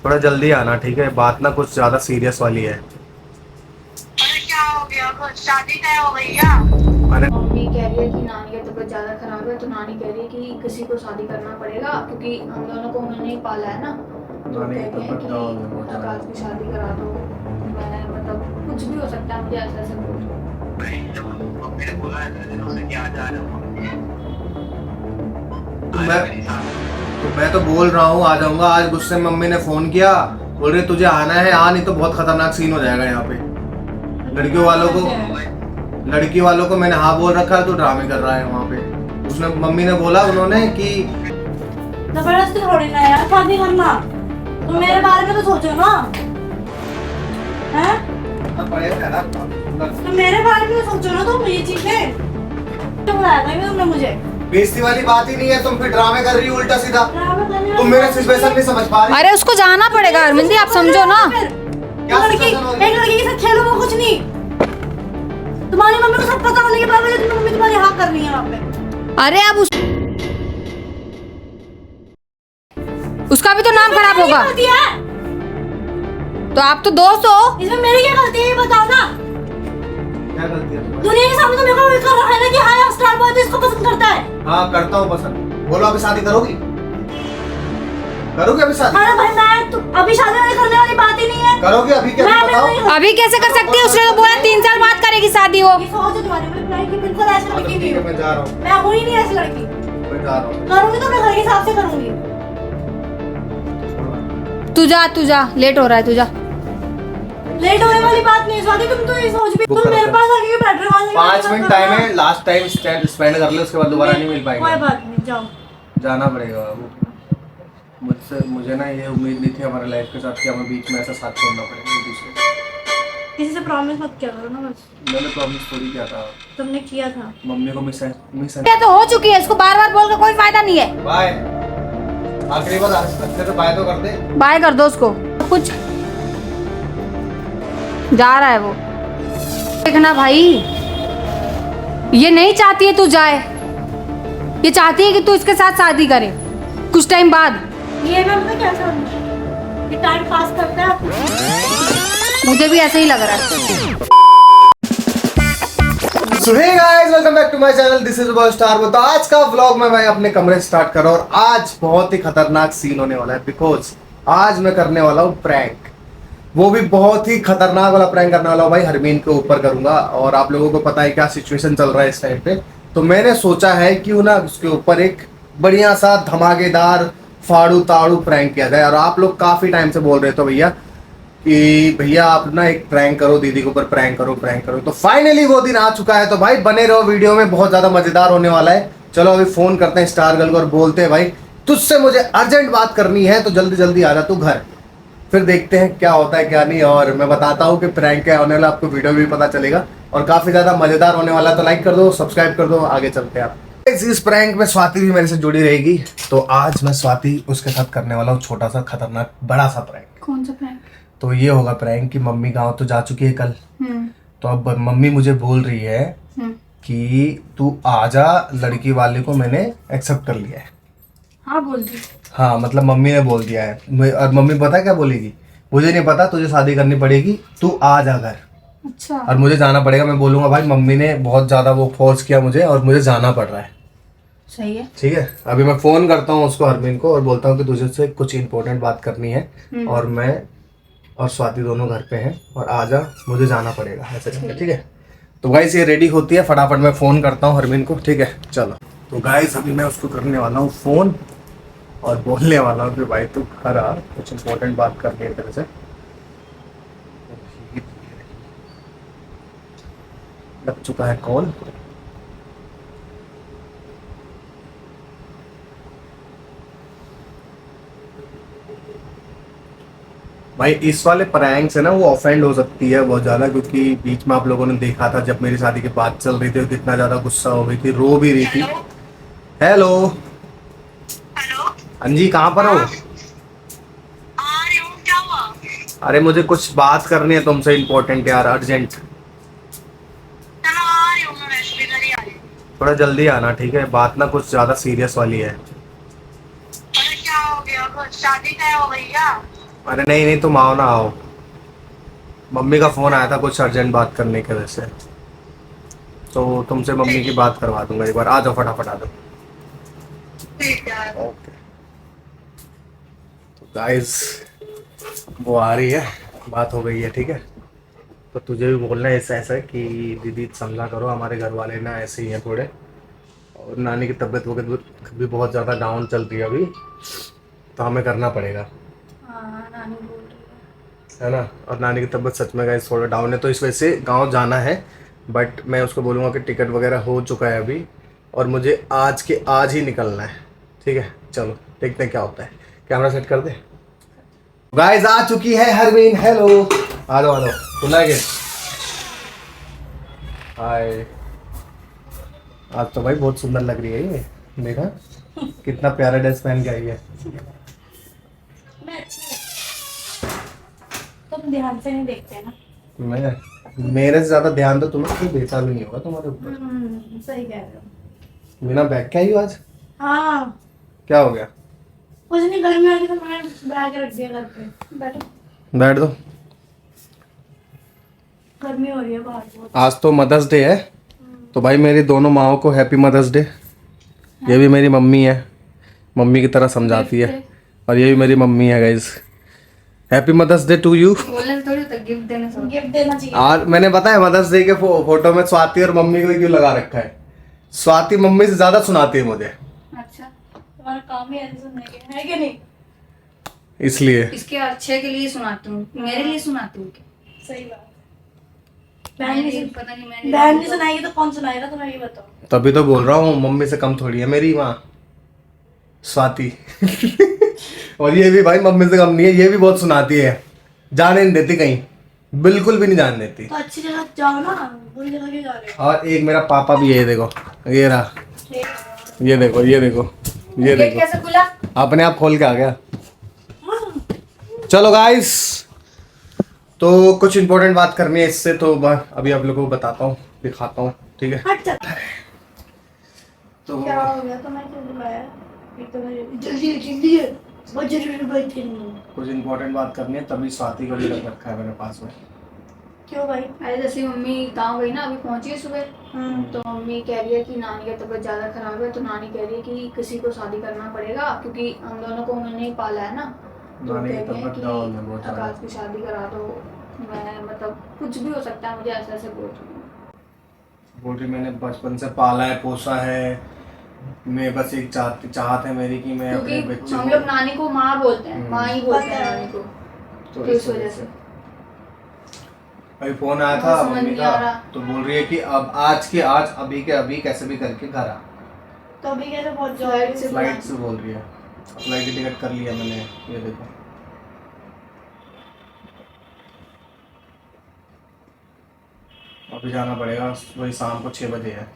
थोड़ा जल्दी आना, ठीक है? बात ना कुछ ज्यादा सीरियस वाली है। अरे क्या हो गया? कुछ शादी तय हो गई क्या? अरे मम्मी कह रही है कि नानी की तबीयत ज़्यादा खराब है, तो नानी कह रही है कि किसी को शादी करना पड़ेगा, क्योंकि हम दोनों को उन्होंने ही पाला है ना। तो नानी की कहते हैं तबीयत क्या हो गई? कि आकाश की शादी करा दो। मैं मतलब कुछ भी हो सकता है, मुझे ऐसा ऐसा बोल रही है। मम्मी ने बोला है इतने दिनों से कि आज आ जाओ। तो मैं तो बोल रहा हूँ आ जाऊंगा। आज गुस्से में मम्मी ने फोन किया, बोल रही तुझे आना है आ, नहीं तो बहुत खतरनाक सीन हो जाएगा यहाँ पे। लड़की वालों को मैंने हाँ बोल रखा है, तो ड्रामे कर रहा है वहाँ पे। उसने मम्मी ने बोला उन्होंने कि जबरदस्ती थोड़ी ना यार शादी करना। तुम मेरे बारे में तो सोचो ना, हैं? तुम मेरे बारे में तो सोचो ना, तुम ये चीजें क्यों बुलाया था तुमने मुझे? बेइज्जती वाली बात ही नहीं है, तुम फिर ड्रामे कर रही हो उल्टा सीधा। ड्रामा करने तुम मेरा सिचुएशन नहीं समझ पा रही। अरे उसको जाना पड़ेगा अरविंद, आप समझो ना। क्या एक लड़की के साथ खेलो वो कुछ नहीं। तुम्हारी मम्मी को सब पता होने के बावजूद तुम्हारी मम्मी तुम्हारी हाँ कर रही है वहाँ पे। अरे अब उसका भी तो नाम खराब होगा। गलती है तो आप तो दोस्त हो। इसमें मेरी क्या गलती है ये बताओ ना। क्या गलती है तुम्हारी? दुनिया के सामने तो मेरे को ये कर रहा है ना कि हाँ स्टार बॉय तो इसको पसंद करता है। हाँ करता हूँ पसंद। बोलो अभी शादी करोगी? करोगे अभी शादी? अरे भाई मैं तो अभी शादी वादी करने वाली बात ही नहीं है। करोगे अभी? क्या मैं बताओ? नहीं- अभी कैसे कर सकती है? उसने तो बोला 3 साल बाद करेगी शादी वो। ये सोच है तुम्हारी, मैं लड़की बिल्कुल ऐसी लड़की नहीं हूँ। मैं जा रहा हूँ, मैं हूँ ही नहीं ऐसी लड़की। मैं जा रहा हूँ। करूंगी तो मैं घर के हिसाब से करूंगी। तू जा, लेट हो रहा है, तू जा। लेट होने वाली बात नहीं है स्वाति, तुम तो ये सोच भी बुक तुम कर मेरे दो। पास आके बैठ रहे हो। 5 मिनट टाइम है, लास्ट टाइम स्पेंड कर ले, उसके बाद दोबारा नहीं मिल कोई पाएगा। बात नहीं, जाओ। जाना पड़ेगा बाबू। मुझे ना ये उम्मीद नहीं थी हमारे लाइफ के साथ कि हमें बीच में ऐसा साथ छोड़ना पड़ेगा एक दूसरे का। किसी से प्रॉमिस मत किया करो ना बस। मैंने प्रॉमिस थोड़ी किया था, तुमने किया था। मम्मी को मिस ये तो हो चुकी है, इसको बार बार बोल के कोई फायदा नहीं है। बाय। आखिरी बार अच्छे से बाय तो कर दे। बाय कर दो उसको। कुछ जा रहा है वो। देखना भाई, ये नहीं चाहती है तू जाए, ये चाहती है कि तू इसके साथ शादी करे कुछ टाइम बाद। ये मैं पता क्या समझ, ये टाइम पास करता है। मुझे भी ऐसे ही लग रहा है। So hey guys, welcome back to my channel. This is Boy Star. तो आज का व्लॉग में मैं अपने कमरे से स्टार्ट कर रहा हूँ और आज बहुत ही खतरनाक सीन होने वाला है, बिकॉज आज मैं करने वाला हूँ प्रैंक। वो भी बहुत ही खतरनाक वाला प्रैंक करने वाला हूँ भाई, हरमीन के ऊपर करूंगा। और आप लोगों को पता है क्या सिचुएशन चल रहा है इस टाइम पे, तो मैंने सोचा है क्यों ना उसके ऊपर एक बढ़िया सा धमाकेदार फाड़ू ताड़ू प्रैंक किया जाए। और आप लोग काफी टाइम से बोल रहे थे भैया कि भैया आप ना एक प्रैंक करो, दीदी के ऊपर प्रैंक करो। तो फाइनली वो दिन आ चुका है। तो भाई बने रहो वीडियो में, बहुत ज्यादा मजेदार होने वाला है। चलो अभी फोन करते हैं स्टार गर्ल को और बोलते हैं भाई तुझसे मुझे अर्जेंट बात करनी है, तो जल्दी जल्दी आ जा तू घर। फिर देखते हैं क्या होता है क्या नहीं, और मैं बताता हूँ कि प्रैंक क्या होने वाला, आपको वीडियो भी पता चलेगा और काफी ज्यादा मजेदार होने वाला है। तो लाइक कर दो, सब्सक्राइब कर दो, आगे चलते हैं आप। इस प्रैंक में स्वाति भी मेरे से जुड़ी रहेगी। तो आज मैं स्वाति उसके साथ करने वाला हूँ छोटा सा खतरनाक बड़ा सा प्रैंक। कौन सा प्रैंक? तो ये होगा प्रैंक कि मम्मी गाँव तो जा चुकी है कल, तो अब मम्मी मुझे बोल रही है कि तू आजा, लड़की वाले को मैंने एक्सेप्ट कर लिया है। हाँ बोल दी। हाँ मतलब मम्मी ने बोल दिया है। और मम्मी पता क्या बोलेगी, मुझे नहीं पता, तुझे शादी करनी पड़ेगी, तू आ जा घर। अच्छा। और मुझे जाना पड़ेगा। मैं बोलूंगा भाई मम्मी ने बहुत ज्यादा वो फोर्स किया मुझे और मुझे जाना पड़ रहा है। सही है। ठीक है, अभी मैं फोन करता हूँ उसको, हरमीन को, और बोलता हूँ कि तुझे से कुछ इंपॉर्टेंट बात करनी है और मैं और स्वाति दोनों घर पे हैं और आजा, मुझे जाना पड़ेगा ऐसे करके। ठीक है, तो गाइस ये रेडी होती है, फटाफट मैं फोन करता हूँ हरमीन को। ठीक है चलो। तो गाइस अभी मैं उसको करने वाला हूँ फोन और बोलने वाला हूँ कि भाई तू घर आ, कुछ इंपॉर्टेंट बात करनी है तेरे से। लग चुका है कॉल। भाई इस वाले प्रैंक से ना वो ऑफेंड हो सकती है बहुत ज्यादा, क्योंकि बीच में आप लोगों ने देखा था जब मेरी शादी की बात चल रही थी, कितना ज्यादा गुस्सा हो गई थी, रो भी रही थी। Hello hello. हाँ जी, कहाँ पर हो? आ रही हूँ, क्या हुआ? अरे मुझे कुछ बात करनी है तुमसे, इम्पोर्टेंट यार, अर्जेंट। चलो आ रही हूँ, मैं वैसे भी घर ही आ रही हूँ। थोड़ा जल्दी आना, ठीक है? बात ना कुछ ज्यादा सीरियस वाली है। अरे क्या हो गया? कुछ शादी तय हो गई क्या? अरे नहीं नहीं, तुम आओ ना, आओ। मम्मी का फोन आया था कुछ अर्जेंट बात करने की वजह से, तो तुमसे मम्मी की बात करवा दूंगा एक बार। आ जाओ फटाफट, आ जाओ। ठीक है। ओके। तो गाइस वो आ रही है, बात हो गई है, ठीक है। तो तुझे भी बोलना है ऐसा ऐसा कि दीदी समझा करो, हमारे घर वाले ना ऐसे ही हैं थोड़े, और नानी की तबीयत वगैरह भी बहुत ज़्यादा डाउन चल रही है अभी, तो हमें करना पड़ेगा, हाँ नानी बोल रही है ना। और नानी की तबीयत सच में गाइस थोड़ा डाउन है, तो इस वजह से गांव जाना है। बट मैं उसको बोलूँगा कि टिकट वगैरह हो चुका है अभी, और मुझे आज के आज ही निकलना है, ठीक है। चलो देखते हैं क्या होता है। कैमरा सेट कर दे। गाइस आ चुकी है हरमीन, हेलो। आ जाओ आ जाओ, सुना है। हाय। आज तो भाई बहुत सुंदर लग रही है ये, देखा कितना प्यारा ड्रेस पहन के आई है। मैं अच्छी है। तुम ध्यान से नहीं देखते ना। मैं मेरे से ज्यादा ध्यान तो तुम्हें कोई देता भी नहीं होगा तुम्हारे ऊपर। सही कह रहे हो। बिना बैग के आई हो आज? हाँ क्या हो गया? कुछ नहीं, गर्मी आ रही तो मैंने बैग रख दिया घर पे। बैठो। बैठ दो। गर्मी हो रही है बाहर बहुत। आज तो मदर्स डे है, तो भाई मेरी दोनों माओ को हैप्पी मदर्स डे। ये भी मेरी मम्मी है, मम्मी की तरह समझाती है, और ये भी मेरी मम्मी है guys. Happy mother's day to you. बोलने थोड़ी होता, गिफ्ट देने से। गिफ्ट देना चाहिए। और मैंने बताया मदर्स डे के फोटो में स्वाति और मम्मी को क्यों लगा रखा है। स्वाति मम्मी से ज्यादा सुनाती है मुझे, अच्छा तुम्हारा काम ही ऐसे सुनने के है कि नहीं? इसलिए। इसके अच्छे के लिए सुनाती हूँ, मेरे लिए सुनाती हूँ क्या? सही बात। पता नहीं मैंने बहन नहीं सुनाएगी तो कौन सुनाएगा, तुम्हें ये बताओ। तभी तो बोल रहा हूँ, मम्मी से कम थोड़ी है मेरी माँ स्वाति। और ये भी भाई मम्मी से कम नहीं है, ये भी बहुत सुनाती है, जाने नहीं देती कहीं, बिल्कुल भी नहीं जाने देती। तो अच्छी जगह जाओ ना, बुरी जगह क्यों जा रहे और एक मेरा पापा भी है, ये देखो, ये रहा, हो? ये देखो ये देखो ये गेट देखो, कैसे खुला? अपने आप खोल के आ गया। चलो गाइस, तो कुछ इंपॉर्टेंट बात करनी है इससे, तो अभी आप लोगों को बताता हूँ, दिखाता हूँ, ठीक है। हट जा। तो क्या हो गया, तो मैं क्यों बुलाया? एक तो मैं जल्दी जल्दी है, बहुत जरूरी बात करनी है। कुछ इंपॉर्टेंट बात करनी है, तभी स्वाति को भी रख रखा है मेरे पास में। क्यों भाई? अरे जैसे मम्मी गाँव गई ना, अभी पहुंची है सुबह, तो मम्मी कह रही है कि नानी की तबीयत ज़्यादा खराब है, तो नानी कह रही है कि किसी को शादी करना पड़ेगा, क्योंकि हम दोनों को उन्होंने ही पाला है ना। तो नानी की कह रही है तबीयत डाउन है बहुत कि ज़्यादा। आकाश की शादी करा दो। मैं मतलब कुछ भी हो सकता है, मुझे ऐसे ऐसे बोल रही हूँ। बोल रही मैंने बचपन से पाला है, पोसा है, मैं बस एक चाहत है मेरी कि मैं अपने क्योंकि बच्चे हम लोग नानी को माँ बोलते हैं, माँ ही बोलते हैं पता है। नानी को, तो तो इस वजह से। अभी फोन आया था समझ मम्मी नहीं का, आ रहा। तो बोल रही है कि अब आज के आज, अभी के अभी कैसे भी करके घर आ। तो अभी कैसे पहुंच फ्लाइट जाओगे? से फ्लाइट से बोल रही है, फ्लाइट की टिकट कर लिया मैंने, ये देखो। अभी जाना पड़ेगा, वही शाम को 6 बजे है।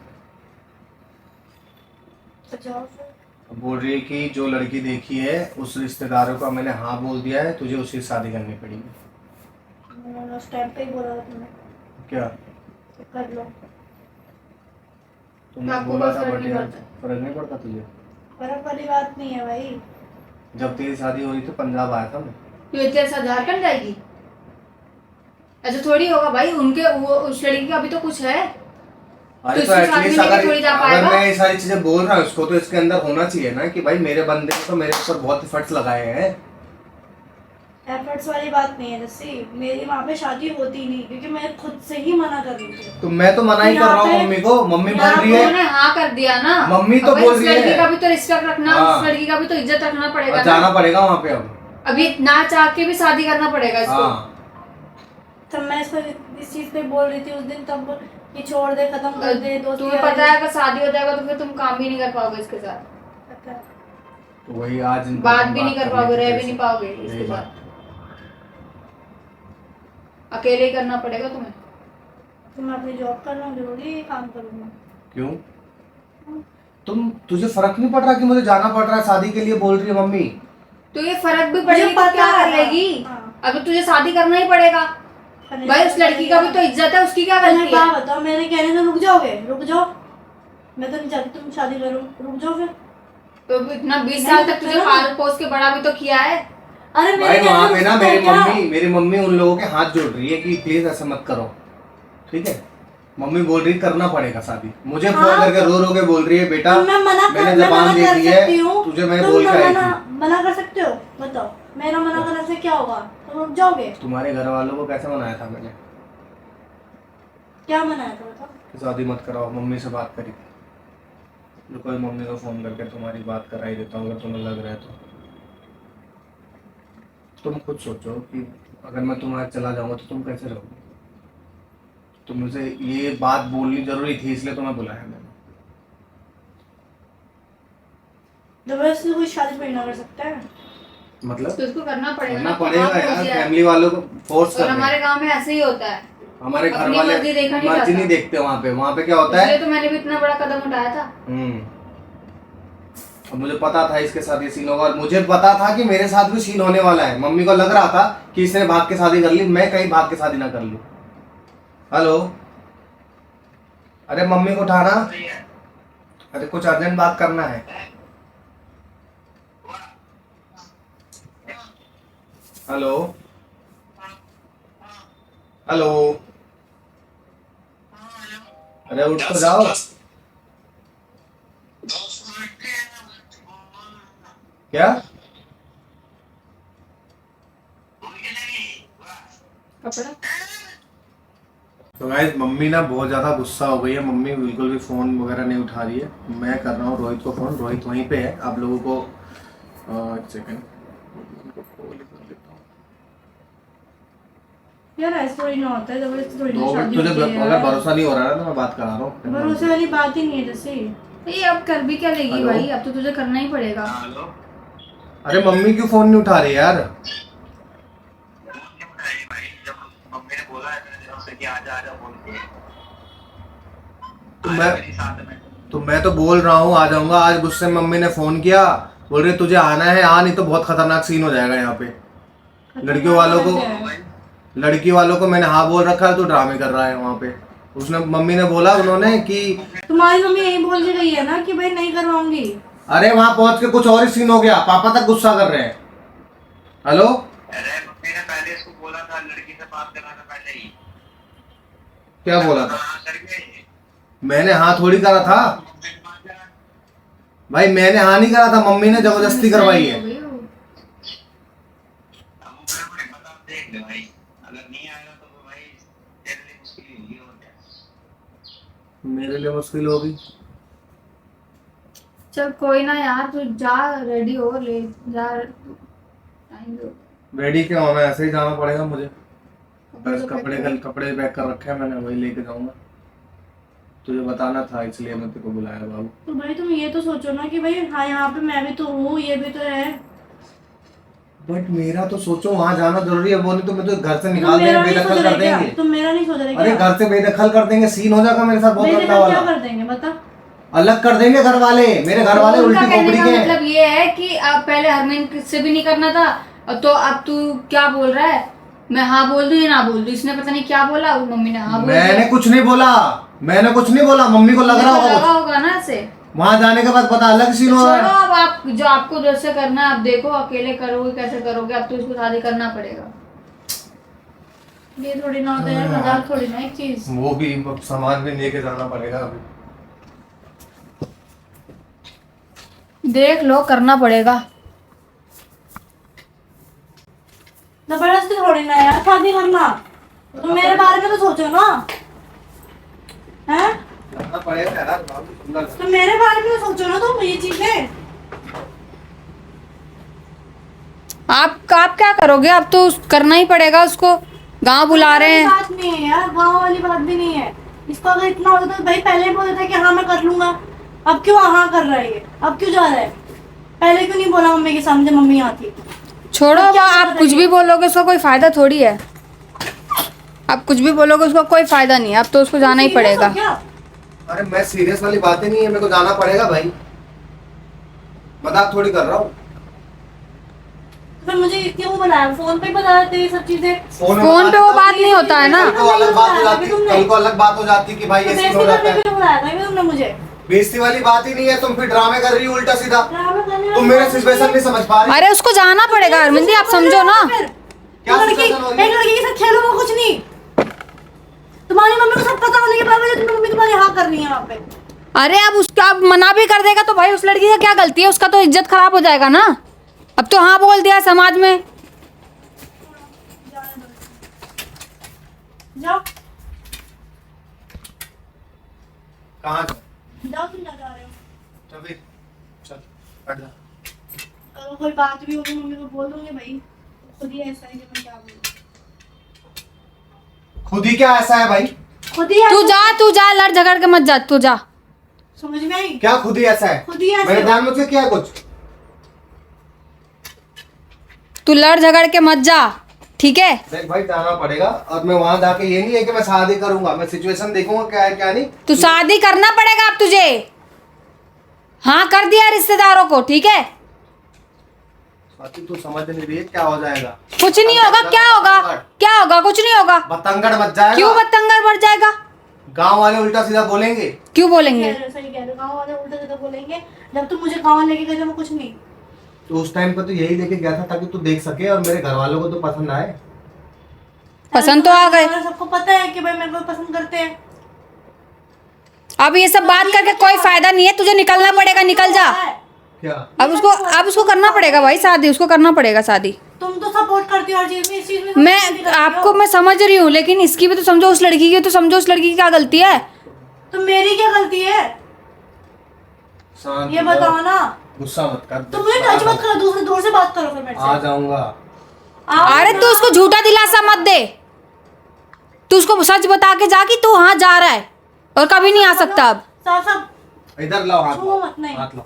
तो जाओ फिर। अब बोल रही है कि जो लड़की देखी है उस रिश्तेदारों का मैंने हाँ बोल दिया है, तुझे उसी से शादी करनी पड़ेगी। मैंने उस टाइम पे ही बोला था तुम्हें, क्या तो कर लो। तुमने आपको बोला कोई था, फर्क बट नहीं यार पड़ता। फर्क नहीं पड़ता तुझे। फर्क वाली बात नहीं है भाई। जब तेरी शादी हो रही थी पंजाब आया था मैं। तो इतने साथ झारखंड जाएगी? ऐसा थोड़ी होगा भाई, उनके वो उस लड़की का भी तो कुछ है। अरे तो तो इसके साथ एटलीस्ट मिलके अगर थोड़ी जा अगर पाएगा। मैं ये सारी चीजें बोल रहा हूँ उसको, तो इसके अंदर होना चाहिए ना कि भाई मेरे बंदे ने तो मेरे ऊपर बहुत एफर्ट्स लगाए हैं। एफर्ट्स वाली बात नहीं है जैसे, मेरी वहाँ पे शादी होती नहीं, क्योंकि मैं खुद से ही मना कर रही थी। तो मैं तो मना ही कर रहा हूँ मम्मी को, मम्मी बोल यहाँ रही पे है उन्होंने हाँ कर दिया ना, मम्मी तो अब बोल इस रही है। लड़की का भी तो रिस्पेक्ट रखना, हाँ। उस लड़की का भी तो इज्जत रखना पड़ेगा और जाना ना। पड़ेगा वहाँ पे अब। अभी ना चाह के भी शादी करना पड़ेगा इसको। हाँ तब मैं इसको इस चीज पे बोल रही थी उस दिन, तब कि छोड़ दे, खत्म कर दे दोस्ती। तुम्हें पता है अगर शादी हो जाएगा तो फिर तुम काम भी नहीं कर पाओगे इसके साथ, पता है। तो वही आज बात भी नहीं कर पाओगे, रह भी नहीं पाओगे यही इसके बात। साथ, अकेले ही करना पड़ेगा तुम्हें। तो मैं अपनी जॉब कर रहा हूँ, जरूरी है काम करूँगा। क्यों? तुझे फर्क नहीं पड़ रहा कि मुझे जाना पड़ रहा है शादी के लिए, बोल रही है मम्मी। तो ये फर्क भी पड़ेगी तो क्या कर लेगी? हाँ। अगर तुझे शादी करना ही पड़ेगा भाई, उस लड़की का भी तो इज्जत है, उसकी क्या मैं गलती है? बात बताओ, मेरे कहने से रुक जाओगे? रुक जाओ, मैं तो नहीं चाहती तुम शादी करो, रुक जाओ फिर। तो इतना 20 साल तक तुझे पाल पोस के बड़ा भी तो किया है, अरे भाई मेरे वहाँ कहने पे ना से क्या? मेरी मम्मी उन लोगों के हाथ जोड़ रही है कि प्लीज ऐसा मत करो, ठीक है। मम्मी बोल रही करना पड़ेगा शादी, मुझे फोन हाँ। करके रो के बोल रही है बेटा तो मैं मैंने जबान दे कर दी सकती है, हूँ। तुझे मैं तुम बोल के आई थी। मना कर सकते हो? बताओ, मेरा मना करने से क्या होगा? तुम रुक जाओगे? तुम्हारे घर वालों को कैसे मनाया था मैंने क्या मनाया था बताओ? कि शादी मत कराओ, मम्मी से बात करी, रुको मम्मी को फोन करके तुम्हारी बात करा ही देता हूँ अगर तुम्हें लग रहा है तो। तुम खुद सोचो कि अगर मैं तुम्हारे चला जाऊंगा तो तुम कैसे रहोगे। तो मुझे ये बात बोलनी जरूरी थी इसलिए तुम्हें बुलाया मैंने। जबरदस्ती कोई शादी थोड़ी ना कर सकता है। मतलब तो इसको करना पड़ेगा करना ना, पड़ेगा आप यार, लोग यार। फैमिली वालों को फोर्स और करना हमारे गांव में ऐसे ही होता है, हमारे घर अपनी वाले मर्जी देखा नहीं मर्जी जाता। नहीं देखते वहाँ पे क्या होता है। इसलिए तो मैंने भी इतना बड़ा कदम उठाया था। और मुझे पता था इसके साथ ये सीन होगा और मुझे पता था कि मेरे साथ भी सीन होने वाला है। मम्मी को लग रहा था कि इसने भाग के शादी कर ली, मैं कहीं भाग के शादी ना कर लूं। हेलो, अरे मम्मी को उठाना, अरे कुछ अर्जेंट बात करना है। हेलो हेलो, अरे उठ तो जाओ। क्या कपड़ा तो गाइस मम्मी ना बहुत ज़्यादा गुस्सा हो गई है। मम्मी बिल्कुल भी फ़ोन वगैरह नहीं उठा रही है। मैं कर रहा हूँ रोहित को फ़ोन, रोहित वहीं पे है। आप लोगों को एक सेकेंड यार ऐसा थोड़ी ना होता है, जबरदस्ती थोड़ी ना 2 मिनट, शादी तुझे होती है अगर यार। भरोसा नहीं हो रहा है तो मैं बात करा रहा हूँ। भरोसे वाली बात ही नहीं है जैसे। ये अब कर भी क्या लेगी हेलो? भाई, अब तो तुझे करना ही पड़ेगा। अरे मम्मी क्यों फ़ोन नहीं उठा रही यार? तो मैं तो बोल रहा हूँ आ जाऊंगा। आज गुस्से में मम्मी ने फ़ोन किया, बोल रही तुझे आना है आ, नहीं तो बहुत खतरनाक सीन हो जाएगा यहाँ पे। लड़की वालों को मैंने हाँ बोल रखा है, तो ड्रामे कर रहा है वहाँ पे। उसने मम्मी ने बोला उन्होंने कि तुम्हारी मम्मी यही बोल के गई है ना कि भाई नहीं करवाऊंगी। अरे वहाँ पहुँच के कुछ और ही सीन हो गया, पापा तक गुस्सा कर रहे हैं। हेलो, अरे मम्मी ने पहले इसको बोला था लड़की से बात करना था पहले ही। क्या बोला था? हाँ कर गए। मैंने हाँ थोड़ी करा था भाई, मैंने हाँ नहीं करा था, मम्मी ने जबरदस्ती करवाई है। देख ले भाई, अगर नहीं आएगा तो भाई तेरे लिए मुश्किल ही होगी और क्या। मेरे लिए मुश्किल होगी। चल कोई ना यार, तू जा रेडी हो, ले जा, टाइम दो। रेडी क्या होना है, ऐसे ही जाना पड़ेगा मुझे। बस कपड़े पैक कर रखे हैं मैंने, वही लेके जाऊंगा। तुझे बताना था इसलिए मैं तेरे को बुलाया बाबू। तो भाई तुम ये तो सोचो ना कि भाई हाँ यहाँ पे मैं भी तो हूँ, ये भी तो है। बट मेरा तो सोचो वहाँ जाना जरूरी है, वो नहीं तो मैं तो घर से तुम निकाल देंगे, मेरा नहीं सोच बेदखल रहे कर क्या? देंगे। तुम मेरा नहीं सोच रहे अरे क्या? घर से बेदखल कर देंगे, सीन हो जाएगा मेरे साथ बहुत गंदा बेदखल क्या वाला। कर देंगे बता? अलग कर देंगे घर वाले, मेरे घर वाले उनका उल्टी कहने खोपड़ी का के हैं। मतलब ये है कि अब पहले हरमीन से भी नहीं करना था, और तो अब तू क्या बोल रहा है, मैं हाँ बोल दूं या ना बोल दूं? इसने पता नहीं क्या बोला, वो मम्मी ने हाँ बोल दिया। मैंने कुछ नहीं बोला, मैंने कुछ नहीं बोला, मम्मी को लग रहा होगा लगा कुछ। होगा ना ऐसे। वहाँ जाने के बाद पता अलग सीन हो रहा छोड़ो, है। अब आप जो आपको जैसे करना है आप देखो, अकेले करोगे कैसे करोगे, अब तो इसको शादी करना पड़ेगा। ये थोड़ी ना होता है, मजाक थोड़ी ना एक चीज। वो भी सामान भी लेके जाना पड़ेगा अभी। देख लो, करना पड़ेगा। जबरदस्ती थोड़ी ना यार शादी करना। तुम मेरे बारे में तो सोचो ना, हैं? जाना पड़ेगा यार बाबू, सुंदर। तुम मेरे बारे में तो सोचो ना, तुम ये चीजें। आप क्या करोगे? अब तो करना ही पड़ेगा उसको, गांव बुला रहे हैं। बात नहीं है यार, गाँव वाली बात भी नहीं है। इसको अगर इतना होता तो भाई पहले ही बोल देता कि हाँ मैं कर लूंगा। अब क्यों हाँ कर रहा है ये? अब क्यों जा रहा है? पहले क्यों नहीं बोला मम्मी के सामने मम्मी आती? छोड़ो, आप कुछ भी बोलोगे उसका कोई फायदा थोड़ी है। आप कुछ भी बोलोगे उसका कोई फायदा नहीं है, अब तो उसको जाना ही सीरियस हो पड़ेगा। क्या? अरे मैं सीरियस वाली बातें नहीं है, मेरे को जाना पड़ेगा भाई, मजाक थोड़ी कर रहा हूँ। फिर मुझे क्यों बुलाया? फोन पे बता देते ये सब चीजें। फोन पे वो बात नहीं होता है ना। कल को अलग बात हो जाती कि भाई तो ये सीन बेइज्जती हो जाता करने है। के लिए बुलाया था क्या तुमने मुझे? बेइज्जती वाली बात ही नहीं है, तुम फिर ड्रामे कर रही हो उल्टा सीधा। ड्रामा करने वाली तुम मेरा बात सिचुएशन नहीं समझ पा रही। अरे उसको जाना पड़ेगा अरविंदी, आप समझो ना। फिर क्या लड़की situation हो एक रही है? लड़की के साथ खेलूंगा कुछ नहीं। तुम्हारी मम्मी को सब पता होने के बावजूद तुम्हारी मम्मी तुम्हारी हाँ कर रही है वहाँ पे। अरे अब उसका अब मना भी कर देगा तो भाई उस लड़की का क्या गलती है, उसका तो इज्जत खराब हो जाएगा ना। अब तो हाँ बोल दिया समाज में। जाओ कहाँ जाओ? जाओ, तुम ना जा रहे हो। चल फिर, चल बैठ जा। अगर कोई बात भी होगी मम्मी को बोल दूंगी भाई, खुद ही ऐसा है कि मैं क्या बोलूं। खुद ही क्या ऐसा है भाई? खुद ही तू ऐसा- जा, तू जा, लड़ झगड़ के मत जा, तू जा। समझ में आई? क्या खुद ही ऐसा है? खुद ही ऐसा मैंने है। ध्यान मुझसे किया है कुछ? तू लड़ झगड़ के मत जा, ठीक है। देख भाई जाना पड़ेगा, और मैं वहां जाके ये नहीं है कि मैं शादी करूंगा, मैं सिचुएशन देखूंगा क्या है क्या नहीं। तू शादी करना पड़ेगा अब तुझे। हाँ कर दिया रिश्तेदारों को, ठीक है। स्वाति तू समझ नहीं रही है क्या हो जाएगा? कुछ नहीं होगा, क्या होगा, क्या होगा, कुछ नहीं होगा। बतंगड़ मच जाएगा। क्यों बतंगड़ बढ़ जाएगा? गांव वाले उल्टा सीधा बोलेंगे। क्यों बोलेंगे? सही कह रहे हो, गाँव वाले उल्टा सीधा बोलेंगे। जब तुम मुझे गाँव लेके गए थे वो कुछ नहीं। तो उस टाइम पे तो यही लेके गया था ताकि तू देख सके और मेरे घर वालों को तो पसंद आए। पसंद तो आ गए। सबको पता है कि भाई मेरे को पसंद करते हैं। अब ये सब बात करके कोई फायदा नहीं है, तुझे निकलना पड़ेगा, निकल जा। क्या? अब उसको करना पड़ेगा भाई शादी, उसको करना पड़ेगा शादी। तुम तो सपोर्ट करती हो हर चीज में, इस चीज में support मैं नहीं करती आपको हो। मैं समझ रही हूँ, लेकिन इसकी भी तो समझो, उस लड़की की तो समझो, उस लड़की की क्या गलती है। तो मेरी क्या गलती है शांत ये हो बताओ जाओ, ना। गुस्सा मत कर। तुम मुझे टच मत करो, दूसरे दूर से बात करो फिर मेरे आ से। जाऊंगा। अरे तू उसको झूठा दिलासा मत दे, तू उसको सच बता के जा कि तू हाँ जा रहा है और कभी नहीं आ सकता। अब साफ साफ इधर लाओ हाथ। छुओ मत, नहीं। हाथ लो।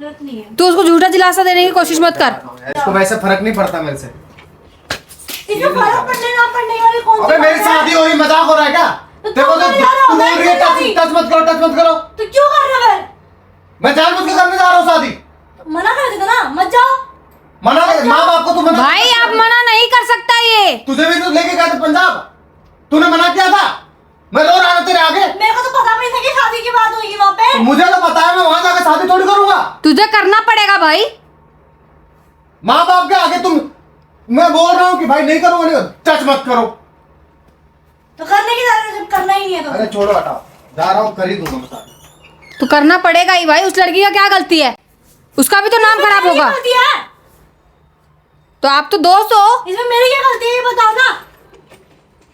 जरूरत नहीं है। तू उसको झूठा दिलासा देने की कोशिश मत कर। इसको वैसे फर्क नहीं पड़ता मेरे से। इसमें फर्क पड़ने ना पड़ने वाली कौन सी अबे मेरी बात है? शादी हो रही, मजाक हो रहा है क्या? तो देखो तुम तो नहीं जा रहे हो, तू बोल मैं रही है नहीं जा रही। टच मत करो, टच मत करो। तो क्यों कर रहे हो? मैं जानबूझ के करने जा रहा हूँ शादी। मना कर देता ना, मत जाओ। मना माँ बाप को तू मना। भाई आप मना नहीं कर सकता ये। तुझे भी तो लेके गए थे पंजाब, तूने मना किया था। मैं रो रहा था तेरे आगे। मेरे को तो पता भी नहीं था कि शादी की बात होगी वहाँ पे। तो मुझे तो पता है, मैं वहां जाकर शादी थोड़ी करूंगा। तुझे करना पड़ेगा भाई। माँ बाप के आगे तुम, मैं बोल रहा हूँ कि भाई नहीं करूंगा, नहीं टच मत करो। तो करने की जरूरत जब करना ही नहीं है तो। अरे छोड़ो हटाओ, जा रहा हूँ, कर ही दूंगा मैं शादी। तो करना पड़ेगा ही भाई, उस लड़की का क्या गलती है, उसका भी तो नाम खराब मेरी होगा। गलती है। तो आप तो दोस्त हो। इसमें मेरी क्या गलती है ये बताओ ना।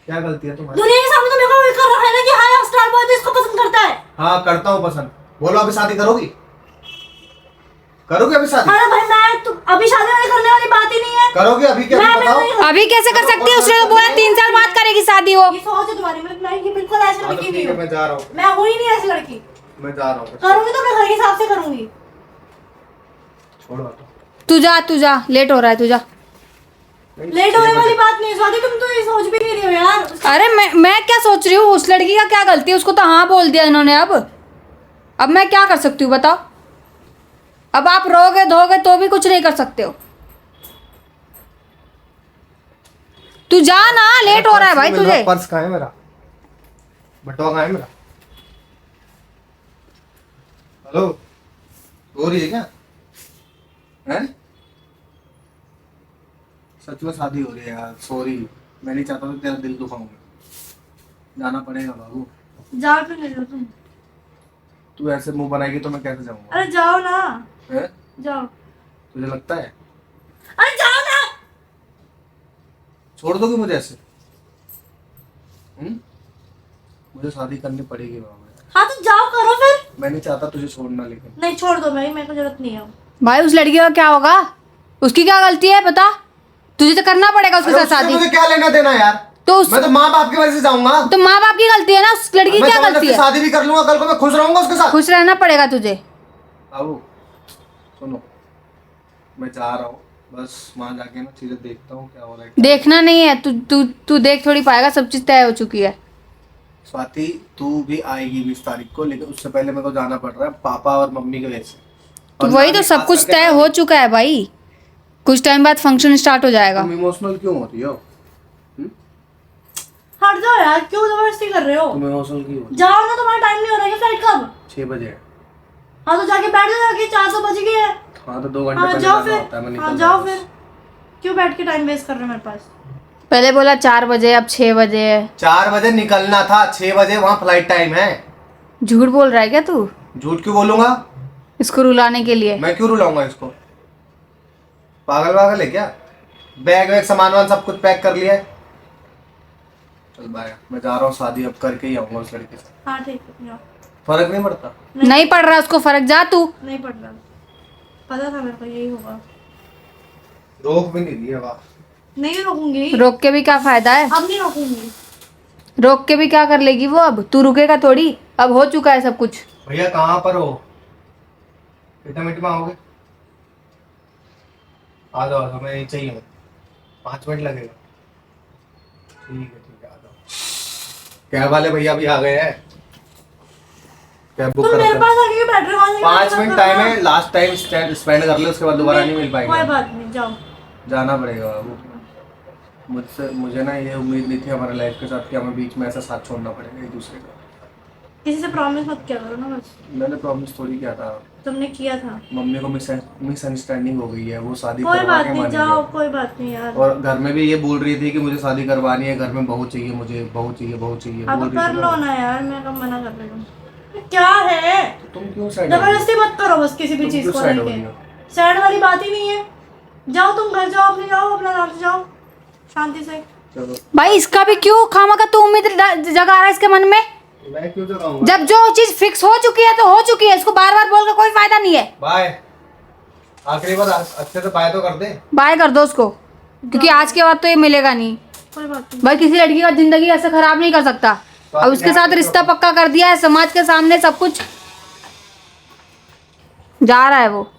क्या गलती है तुम्हारी? दुनिया के सामने तो मेरे को ये कर रहा है ना कि हाँ स्टार बॉय तो इसको पसंद करता है। हाँ करता हूँ पसंद। बोलो अभी शादी करोगी? करोगे अभी शादी? अरे भाई मैं तो अभी शादी वाली करने वाली बात ही नहीं है। करोगे अभी क्या? मैं- बताओ। मैं- अभी कैसे कर सकती है, उसने तो बोला 3 साल बाद करेगी शादी वो। ये सोच है तुम्हारी, मैं ये बिल्कुल ऐसी हाँ, तो लड़की ठीक नहीं है, हूँ। मैं जा रहा हूँ, मैं हुई नहीं ऐसी लड़की। मैं जा रहा हूँ। करूंगी तो अपने घर के हिसाब से करूंगी। छोड़ो हटो। तू जा, लेट हो रहा है, तू जा। लेट होने वाली बात नहीं है स्वाति, तुम तो ये सोच भी नहीं रही हो यार। अरे मैं क्या सोच रही हूँ, उस लड़की का क्या गलती है, उसको तो हाँ बोल दिया इन्होंने। अब मैं क्या कर सकती हूँ बताओ। अब आप रोगे धोगे तो भी कुछ नहीं कर सकते हो। तू जा ना, लेट हो रहा है भाई तुझे। पर्स कहाँ है मेरा? बटुआ कहाँ है मेरा? हेलो, हो रही है क्या? हैं? सच में शादी हो रही है यार, सॉरी, मैं नहीं चाहता था तेरा दिल दुखाऊंगा। जाना पड़ेगा बाबू। जाओ क्यों नहीं रहे हो तुम? तू ऐसे मुंह बनाएगी तो मैं कैसे जाऊंगा? अरे जाओ ना, हैं? जाओ। तुझे लगता है अरे जाओ ना। छोड़ दोगी मुझे ऐसे? मुझे शादी करनी पड़ेगी बाबू। हाँ तो जाओ करो फिर। मैं नहीं चाहता तुझे छोड़ना, लेकिन नहीं छोड़ दो भाई, मेरे को जरूरत नहीं है। भाई उस लड़की का क्या होगा, उसकी क्या गलती है बता। तुझे तो करना पड़ेगा उसके अरे साथ उससे शादी। मुझे क्या लेना देना यार? तो मैं तो माँ बाप की वजह से जाऊंगा। तो माँ बाप की गलती है ना, उस लड़की की मैं क्या गलती जबरदस्ती है। शादी भी कर लूंगा, कल को मैं खुश रहूंगा उसके साथ। खुश रहना पड़ेगा तुझे। बाबू सुनो, मैं जा रहा हूँ, बस वहां जाके ना चीजें देखता हूँ क्या हो रहा है। देखना नहीं है, तू तू तू देख थोड़ी पाएगा, सब चीज तय हो चुकी है। स्वाति तू भी आएगी 20 तारीख को, लेकिन उससे पहले मेरे को जाना पड़ रहा है पापा और मम्मी की वजह से। तो और वही तो नानी सब खास कुछ करके तय हो चुका है भाई, कुछ टाइम बाद फंक्शन स्टार्ट हो जाएगा। तुम इमोशनल क्यों हो रही हो? हट जाओ यार, क्यों जबरदस्ती कर रहे हो? तुम इमोशनल क्यों हो रही जाओ ना, तुम्हारा टाइम नहीं हो रहा है फ्लाइट कब? हो? 6 बजे है। हाँ तो जाके बैठ जाओ, जाके 4 तो बज गए हैं। हाँ तो 2 घंटे हाँ पहले जाओ जाना होता है, मैं फिर, निकल हाँ जाऊँ जाओ फिर, क्यों बैठ के टाइम वेस्ट कर रहे हो मेरे पास। पहले बोला 4 बजे, अब 6 बजे है। 4 बजे निकलना था, 6 बजे वहाँ फ्लाइट टाइम है। झूठ बोल रहा है क्या तू झूठ क्यों बोलूंगा? इसको रुलाने के लिए? मैं क्यों रुलाऊंगा इसको? पागल वागल है क्या? बैग वैग सामान वामान सब कुछ पैक कर लिया है। चल बाय, मैं जा रहा हूँ, शादी अब करके ही आऊंगा उस लड़के से। हाँ ठीक है, जाओ। फर्क नहीं पड़ता? नहीं पड़ रहा उसको फर्क, जा तू। नहीं पड़ रहा, पता था मेरे को यही होगा। रोक भी नहीं दिया वाह। नहीं रोकूंगी, रोक के भी क्या फायदा है? अब नहीं रोकूंगी। रोक के भी क्या कर लेगी वो? अब तू रुकेगा थोड़ी, अब हो चुका है सब कुछ। भैया कहाँ पर हो? कितने मिनट में आओगे? आ जाओ, मैं यहीं चाहिए हूँ। 5 मिनट लगेगा। ठीक है, आ जाओ। कैब वाले भैया भी आ गए हैं, कैब बुक तुम कर मेरे दो। पास आके बैठ रहे हो, 5 मिनट टाइम है, लास्ट टाइम स्पेंड कर ले, उसके बाद दोबारा नहीं मिल कोई पाएगा। बात नहीं, जाओ। जाना पड़ेगा बाबू। मुझे ना ये उम्मीद नहीं थी हमारे लाइफ के साथ कि हमें बीच में ऐसा साथ छोड़ना पड़ेगा एक दूसरे का। किसी से प्रॉमिस मत किया करो ना बस। मैंने प्रॉमिस थोड़ी किया था। तुमने किया था। मम्मी को मिसअंडरस्टैंडिंग हो गई है, वो शादी कोई करवा बात के नहीं, मानी जाओ, है। कोई बात नहीं यार। और घर में भी ये बोल रही थी कि मुझे शादी करवानी है, घर में बहू चाहिए, मुझे बहू चाहिए, बहू चाहिए अब बोल रही कर थी लो ना। ना यार, मैं कब मना कर रही हूँ। क्या है, तुम क्यों साइड हो रही हो? जबरदस्ती मत करो बस किसी भी तुम चीज क्यों को side हो लेके। रही हो? सैड वाली बात ही नहीं है। जाओ तुम घर जाओ, अपने जाओ, अपना आराम से जाओ, शांति से। चलो, भाई इसका भी क्यों खामा का तू उम्मीद जगा रहा है इसके मन में? मैं क्यों जगाऊंगा? जब जो चीज फिक्स हो चुकी है तो हो चुकी है, इसको बार बार बोल कर कोई फायदा नहीं है। बाय। आखिरी बार अच्छे से बाय तो कर दे। बाय कर दो उसको, क्योंकि आज के बाद तो ये मिलेगा नहीं कोई बात नहीं। भाई। किसी लड़की का जिंदगी ऐसे खराब नहीं कर सकता। अब उसके साथ रिश्ता पक्का कर दिया है, समाज के सामने सब कुछ। जा रहा है वो,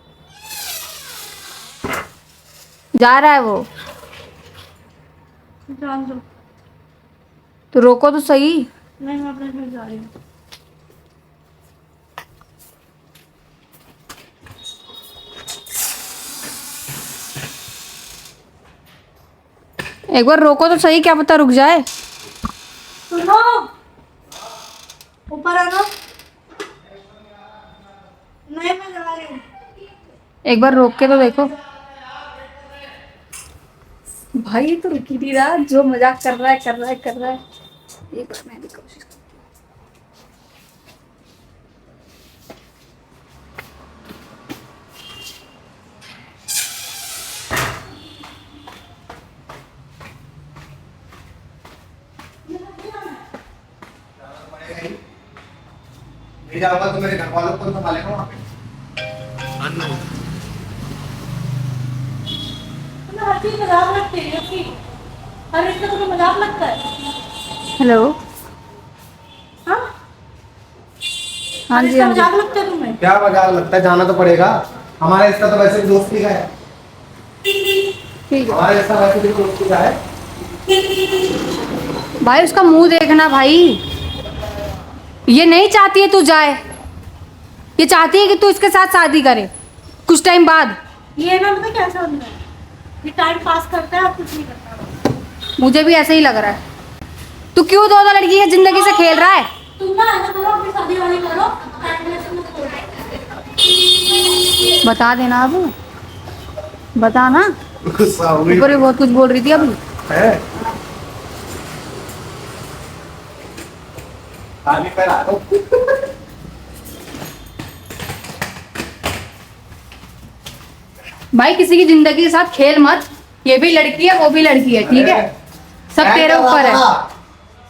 जा रहा है वो, जान दो। तो रोको तो सही। नहीं, मैं अपने घर जा रही हूँ। एक बार रोको तो सही, क्या पता रुक जाए। सुनो, ऊपर आना। नहीं, मैं जा रही हूँ। एक बार रोक के तो देखो। भाई तो रुक ही नहीं रहा, जो मजाक कर रहा है कर रहा है कर रहा है। एक बार मैं भी कोशिश करती नहीं जाऊंगा तो मेरे घर वालों को संभालेगा वहाँ पे। तुम्हें हर चीज मजाक लगती है उसकी, हर रिश्ते को तो मजाक लगता है। हूँ। हेलो, हाँ, हाँ जी, रिश्ता हाँ जी। मजाक लगता है तुम्हें। क्या मजाक लगता है, जाना तो पड़ेगा। हमारा रिश्ता तो वैसे भी दोस्ती का है। ठीक है हमारा रिश्ता वैसे भी दोस्ती का है। भाई, उसका मुंह देखना भाई। ये नहीं चाहती है तू जाए, ये चाहती है कि तू इसके साथ शादी करे कुछ टाइम बाद। ये ना पता कैसा होता है, ये टाइम पास करता है और कुछ नहीं करता। मुझे भी ऐसे ही लग रहा है। तू क्यों दो लड़की की जिंदगी से खेल रहा है? तुम ना ऐसा करो, अपनी शादी वाली करो, टाइम वेस्ट मत करो। बता देना अब, बता ना। गुस्सा हो गई ऊपर भी बहुत कुछ बोल रही थी अभी। है। खाली पैर आ दो। भाई किसी की जिंदगी के साथ खेल मत। ये भी लड़की है, वो भी लड़की है, ठीक है? सब तेरे ऊपर है।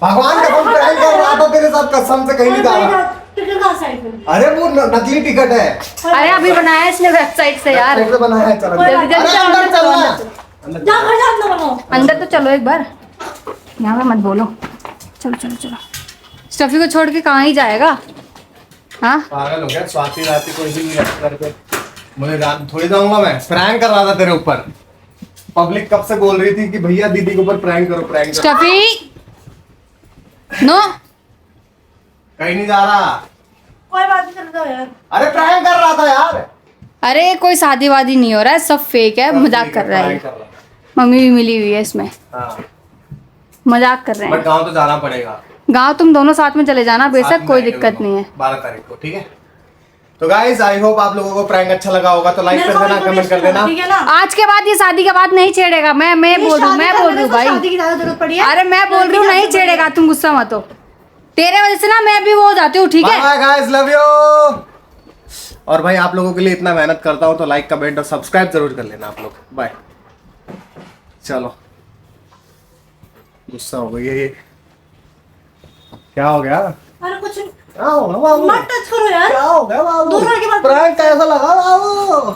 भगवान का फोन प्रैंक कर रहा था तेरे साथ, कसम से कहीं नहीं जा रहा। टिकट कहाँ साइड में? अरे वो नकली टिकट है। अरे अभी बनाया है इसने वेबसाइट से यार। कैसे बनाया है? चलो जल्दी अरे चलो, अंदर अंदर चलो, चलना। अंदर चलो। अंदर जा घर जा, अंदर बनाओ। अंदर तो चलो एक बार, यहाँ पे मत बोलो। चलो चलो चलो। स्टफी को छोड़ के कहाँ ही जाएगा? हाँ, पागल हो गया? स्वाति राती कोई भी नहीं करके मुझे रात थोड़ी जाऊंगा मैं। प्रैंक कर रहा था तेरे ऊपर। पब्लिक कब से बोल रही थी कि भैया दीदी के ऊपर प्रैंक करो, प्रैंक करो। स्टफी नो, कहीं नहीं जा रहा। कोई बात नहीं, चल जाओ यार। अरे प्रैंक कर रहा था यार। अरे कोई शादी वादी नहीं हो रहा है, सब फेक है, मजाक कर रहा है। प्रैंक कर रहा था। मम्मी भी मिली हुई है इसमें, हाँ, मजाक कर रहे बट हैं। गाँव तो जाना पड़ेगा। गाँव तुम दोनों साथ में चले जाना, साथ बेशक में कोई जाएंगे दिक्कत दोनों। नहीं है। 12 तारीख को, ठीक है? तो गाइज आई होप आप लोगों को प्रैंक अच्छा लगा होगा, तो लाइक मेरे कर को देना, भी कमेंट कर करना, देना। ठीक है ना? आज के बाद ये शादी के बाद नहीं छेड़ेगा। मैं बोल रही हूँ भाई। शादी की ज्यादा जरूरत पड़ी है। अरे मैं बोल रही हूँ नहीं छेड़ेगा, तुम गुस्सा मत हो। तेरे वजह से ना मैं भी वो हो जाती हूँ, ठीक है? Bye guys, love you. और भाई आप लोगों के लिए इतना मेहनत करता हूँ तो लाइक कमेंट और सब्सक्राइब जरूर कर लेना आप लोग। बाय। चलो, गुस्सा हो गई है ये। क्या हो गया? अरे कुछ क्या हो गया बाबू? मत टच करो यार। क्या हो गया बाबू? दूर रह के बात- प्रैंक कैसा लगा बाबू?